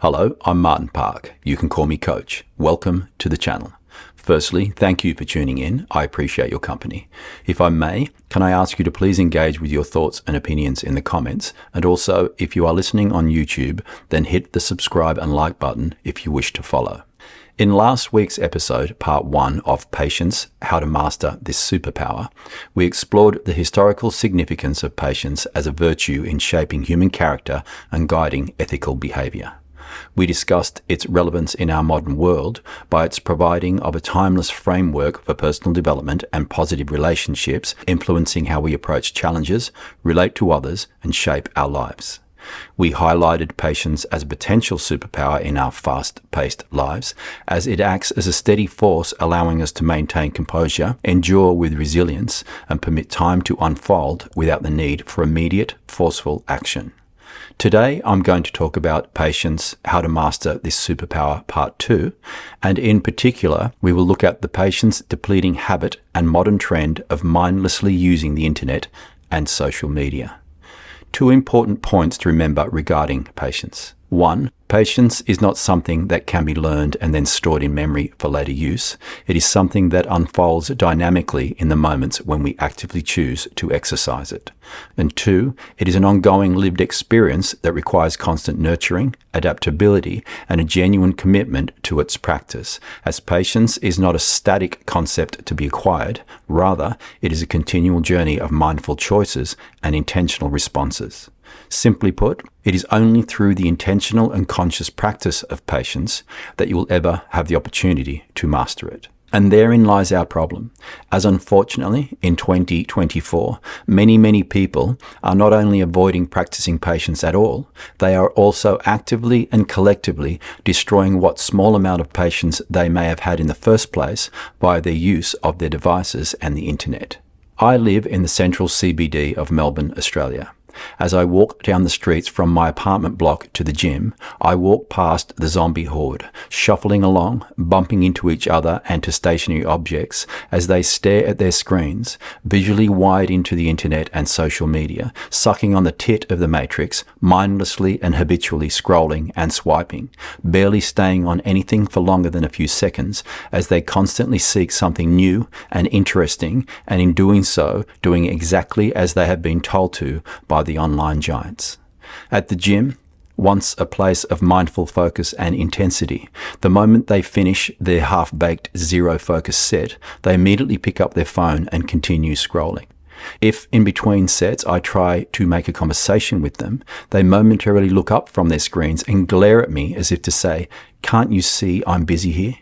Hello, I'm Martin Park. You can call me Coach. Welcome to the channel. Firstly, thank you for tuning in. I appreciate your company. If I may, can I ask you to please engage with your thoughts and opinions in the comments? And also, if you are listening on YouTube, then hit the subscribe and like button if you wish to follow. In last week's episode, part 1 of Patience, How to Master This Superpower, we explored the historical significance of patience as a virtue in shaping human character and guiding ethical behavior. We discussed its relevance in our modern world by its providing of a timeless framework for personal development and positive relationships, influencing how we approach challenges, relate to others, and shape our lives. We highlighted patience as a potential superpower in our fast-paced lives, as it acts as a steady force allowing us to maintain composure, endure with resilience, and permit time to unfold without the need for immediate, forceful action. Today, I'm going to talk about Patience, How to Master This Superpower, Part 2, and in particular, we will look at the patience-depleting habit and modern trend of mindlessly using the internet and social media. Two important points to remember regarding patience. 1. Patience is not something that can be learned and then stored in memory for later use. It is something that unfolds dynamically in the moments when we actively choose to exercise it. And 2, it is an ongoing lived experience that requires constant nurturing, adaptability, and a genuine commitment to its practice, as patience is not a static concept to be acquired. Rather, it is a continual journey of mindful choices and intentional responses. Simply put, it is only through the intentional and conscious practice of patience that you will ever have the opportunity to master it. And therein lies our problem, as unfortunately, in 2024, many people are not only avoiding practicing patience at all, they are also actively and collectively destroying what small amount of patience they may have had in the first place by their use of their devices and the internet. I live in the central CBD of Melbourne, Australia. As I walk down the streets from my apartment block to the gym, I walk past the zombie horde, shuffling along, bumping into each other and to stationary objects as they stare at their screens, visually wired into the internet and social media, sucking on the tit of the matrix, mindlessly and habitually scrolling and swiping, barely staying on anything for longer than a few seconds as they constantly seek something new and interesting, and in doing so, doing exactly as they have been told to by the online giants. At the gym, once a place of mindful focus and intensity, the moment they finish their half-baked zero-focus set, they immediately pick up their phone and continue scrolling. If in between sets I try to make a conversation with them, they momentarily look up from their screens and glare at me as if to say, "Can't you see I'm busy here?"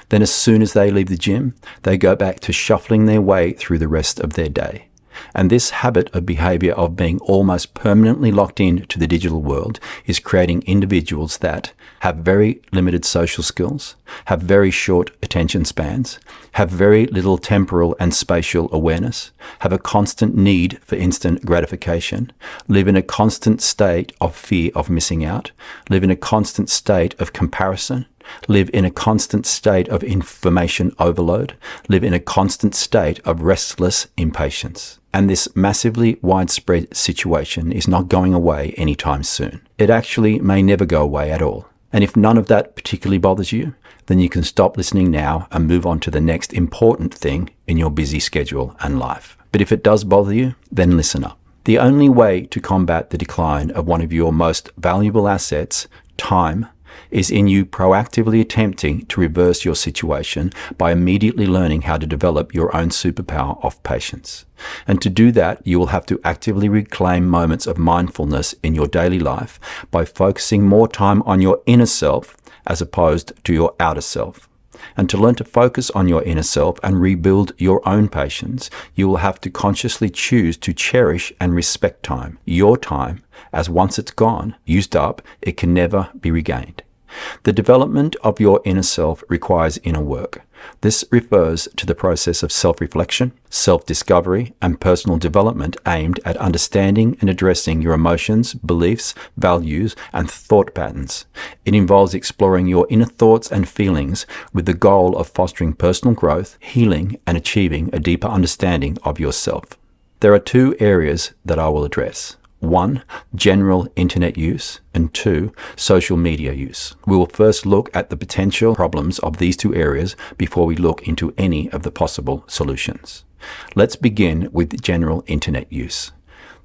Then as soon as they leave the gym, they go back to shuffling their way through the rest of their day. And this habit of behavior of being almost permanently locked in to the digital world is creating individuals that have very limited social skills, have very short attention spans, have very little temporal and spatial awareness, have a constant need for instant gratification, live in a constant state of fear of missing out, live in a constant state of comparison, live in a constant state of information overload, live in a constant state of restless impatience. And this massively widespread situation is not going away anytime soon. It actually may never go away at all. And if none of that particularly bothers you, then you can stop listening now and move on to the next important thing in your busy schedule and life. But if it does bother you, then listen up. The only way to combat the decline of one of your most valuable assets, time, is in you proactively attempting to reverse your situation by immediately learning how to develop your own superpower of patience. And to do that, you will have to actively reclaim moments of mindfulness in your daily life by focusing more time on your inner self as opposed to your outer self. And to learn to focus on your inner self and rebuild your own patience, you will have to consciously choose to cherish and respect time, your time, as once it's gone, used up, it can never be regained. The development of your inner self requires inner work. This refers to the process of self-reflection, self-discovery, and personal development aimed at understanding and addressing your emotions, beliefs, values, and thought patterns. It involves exploring your inner thoughts and feelings with the goal of fostering personal growth, healing, and achieving a deeper understanding of yourself. There are two areas that I will address. 1. General internet use, and 2. Social media use. We will first look at the potential problems of these two areas before we look into any of the possible solutions. Let's begin with general internet use.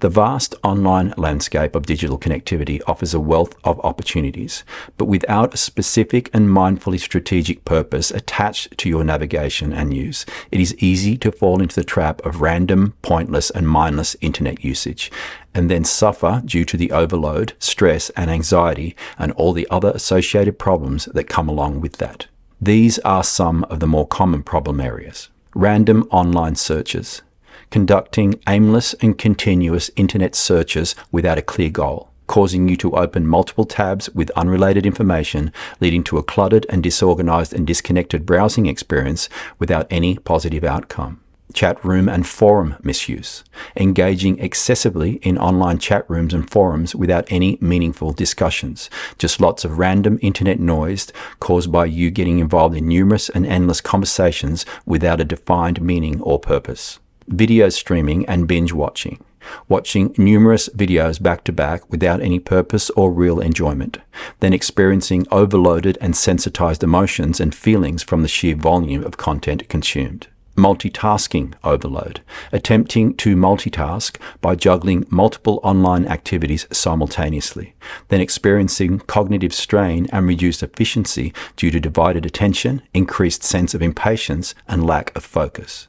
The vast online landscape of digital connectivity offers a wealth of opportunities, but without a specific and mindfully strategic purpose attached to your navigation and use, it is easy to fall into the trap of random, pointless, and mindless internet usage, and then suffer due to the overload, stress, and anxiety, and all the other associated problems that come along with that. These are some of the more common problem areas. Random online searches. Conducting aimless and continuous internet searches without a clear goal, causing you to open multiple tabs with unrelated information, leading to a cluttered and disorganized and disconnected browsing experience without any positive outcome. Chat room and forum misuse. Engaging excessively in online chat rooms and forums without any meaningful discussions. Just lots of random internet noise caused by you getting involved in numerous and endless conversations without a defined meaning or purpose. Video streaming and binge watching. Watching numerous videos back to back without any purpose or real enjoyment. Then experiencing overloaded and sensitized emotions and feelings from the sheer volume of content consumed. Multitasking overload. Attempting to multitask by juggling multiple online activities simultaneously. Then experiencing cognitive strain and reduced efficiency due to divided attention, increased sense of impatience, and lack of focus.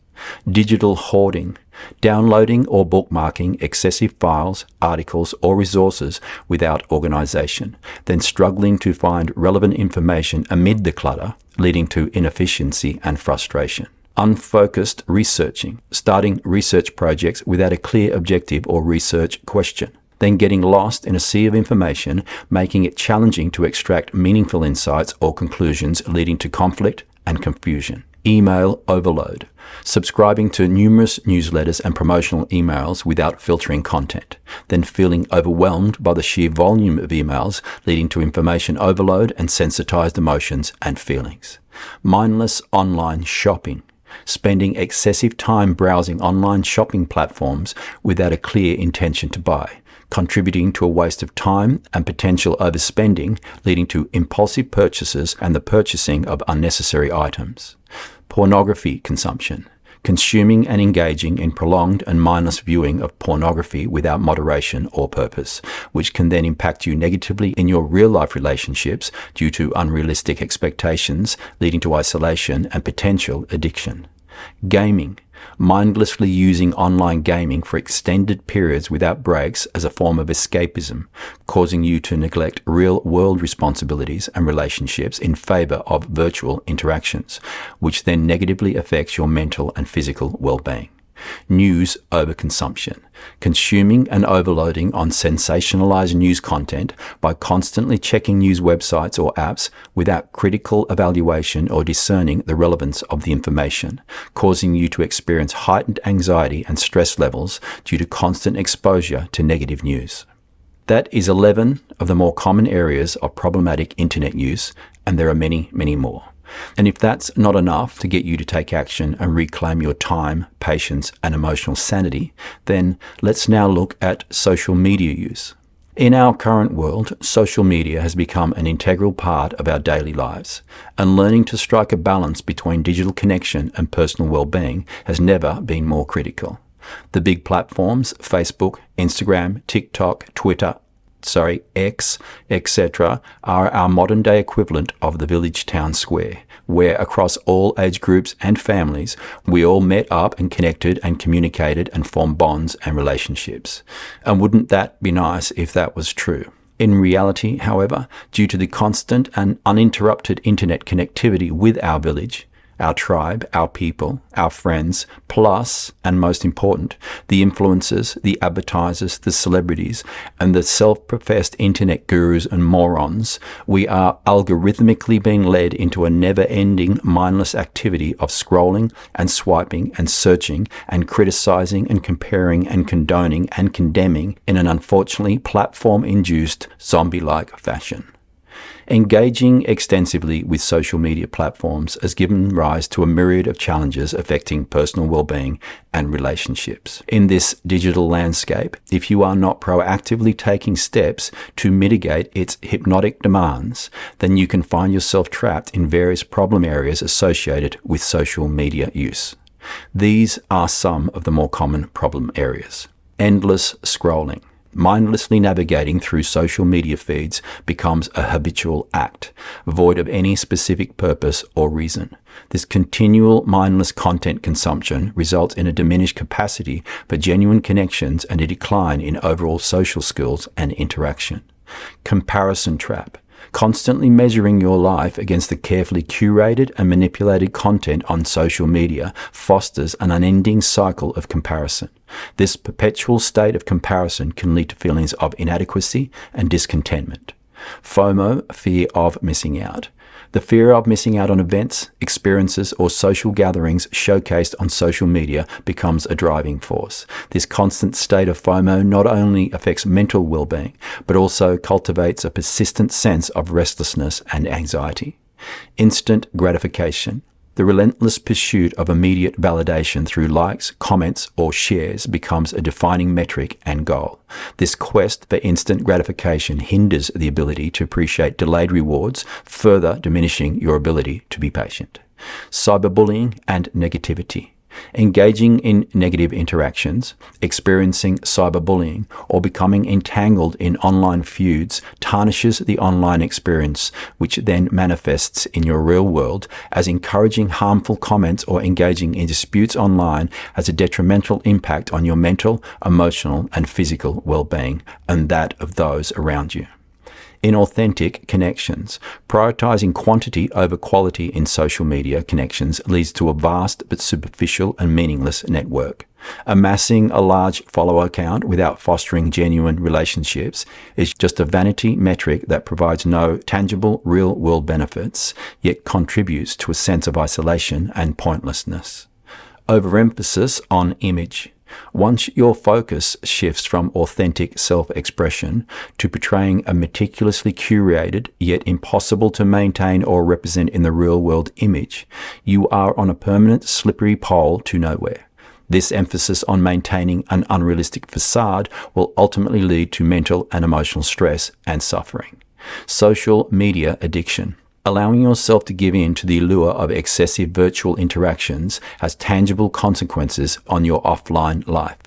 Digital hoarding, downloading or bookmarking excessive files, articles, or resources without organization, then struggling to find relevant information amid the clutter, leading to inefficiency and frustration. Unfocused researching, starting research projects without a clear objective or research question, then getting lost in a sea of information, making it challenging to extract meaningful insights or conclusions, leading to conflict and confusion. Email overload, subscribing to numerous newsletters and promotional emails without filtering content, then feeling overwhelmed by the sheer volume of emails, leading to information overload and sensitized emotions and feelings. Mindless online shopping, spending excessive time browsing online shopping platforms without a clear intention to buy, contributing to a waste of time and potential overspending, leading to impulsive purchases and the purchasing of unnecessary items. Pornography consumption, consuming and engaging in prolonged and mindless viewing of pornography without moderation or purpose, which can then impact you negatively in your real-life relationships due to unrealistic expectations, leading to isolation and potential addiction. Gaming, mindlessly using online gaming for extended periods without breaks as a form of escapism, causing you to neglect real-world responsibilities and relationships in favor of virtual interactions, which then negatively affects your mental and physical well-being. News overconsumption, consuming and overloading on sensationalized news content by constantly checking news websites or apps without critical evaluation or discerning the relevance of the information, causing you to experience heightened anxiety and stress levels due to constant exposure to negative news. That is 11 of the more common areas of problematic internet use, and there are many, many more. And if that's not enough to get you to take action and reclaim your time, patience, and emotional sanity, then let's now look at social media use. In our current world, social media has become an integral part of our daily lives, and learning to strike a balance between digital connection and personal well-being has never been more critical. The big platforms, Facebook, Instagram, TikTok, X, etc., are our modern-day equivalent of the village town square, where across all age groups and families, we all met up and connected and communicated and formed bonds and relationships. And wouldn't that be nice if that was true? In reality, however, due to the constant and uninterrupted internet connectivity with our village, our tribe, our people, our friends, plus, and most important, the influencers, the advertisers, the celebrities, and the self-professed internet gurus and morons, we are algorithmically being led into a never-ending, mindless activity of scrolling and swiping and searching and criticizing and comparing and condoning and condemning in an unfortunately platform-induced zombie-like fashion. Engaging extensively with social media platforms has given rise to a myriad of challenges affecting personal well-being and relationships. In this digital landscape, if you are not proactively taking steps to mitigate its hypnotic demands, then you can find yourself trapped in various problem areas associated with social media use. These are some of the more common problem areas. Endless scrolling. Mindlessly navigating through social media feeds becomes a habitual act, void of any specific purpose or reason. This continual mindless content consumption results in a diminished capacity for genuine connections and a decline in overall social skills and interaction. Comparison trap. Constantly measuring your life against the carefully curated and manipulated content on social media fosters an unending cycle of comparison. This perpetual state of comparison can lead to feelings of inadequacy and discontentment. FOMO, fear of missing out. The fear of missing out on events, experiences, or social gatherings showcased on social media becomes a driving force. This constant state of FOMO not only affects mental well-being, but also cultivates a persistent sense of restlessness and anxiety. Instant gratification. The relentless pursuit of immediate validation through likes, comments, or shares becomes a defining metric and goal. This quest for instant gratification hinders the ability to appreciate delayed rewards, further diminishing your ability to be patient. Cyberbullying and negativity. Engaging in negative interactions, experiencing cyberbullying, or becoming entangled in online feuds tarnishes the online experience, which then manifests in your real world as encouraging harmful comments or engaging in disputes online has a detrimental impact on your mental, emotional, and physical well-being and that of those around you. Inauthentic connections. Prioritizing quantity over quality in social media connections leads to a vast but superficial and meaningless network. Amassing a large follower count without fostering genuine relationships is just a vanity metric that provides no tangible real-world benefits, yet contributes to a sense of isolation and pointlessness. Overemphasis on image. Once your focus shifts from authentic self-expression to portraying a meticulously curated yet impossible to maintain or represent in the real world image, you are on a permanent slippery pole to nowhere. This emphasis on maintaining an unrealistic facade will ultimately lead to mental and emotional stress and suffering. Social media addiction. Allowing yourself to give in to the allure of excessive virtual interactions has tangible consequences on your offline life.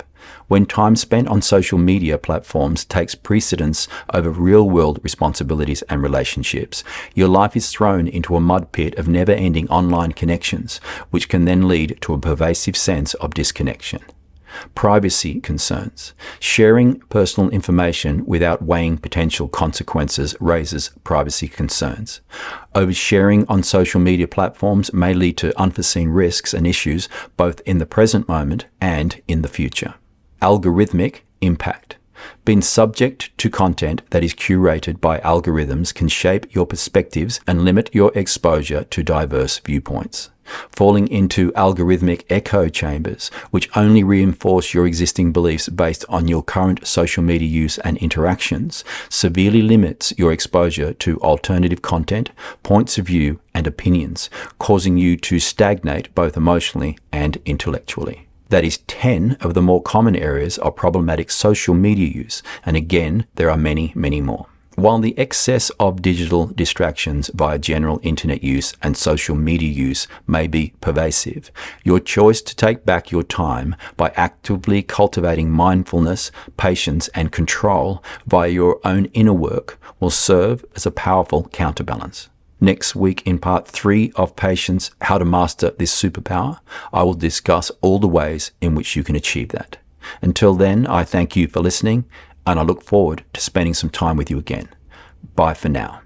When time spent on social media platforms takes precedence over real-world responsibilities and relationships, your life is thrown into a mud pit of never-ending online connections, which can then lead to a pervasive sense of disconnection. Privacy concerns. Sharing personal information without weighing potential consequences raises privacy concerns. Oversharing on social media platforms may lead to unforeseen risks and issues both in the present moment and in the future. Algorithmic impact. Being subject to content that is curated by algorithms can shape your perspectives and limit your exposure to diverse viewpoints. Falling into algorithmic echo chambers, which only reinforce your existing beliefs based on your current social media use and interactions, severely limits your exposure to alternative content, points of view, and opinions, causing you to stagnate both emotionally and intellectually. That is 10 of the more common areas of problematic social media use, and again, there are many, many more. While the excess of digital distractions via general internet use and social media use may be pervasive, your choice to take back your time by actively cultivating mindfulness, patience, and control via your own inner work will serve as a powerful counterbalance. Next week in part 3 of Patience, How to Master This Superpower, I will discuss all the ways in which you can achieve that. Until then, I thank you for listening, and I look forward to spending some time with you again. Bye for now.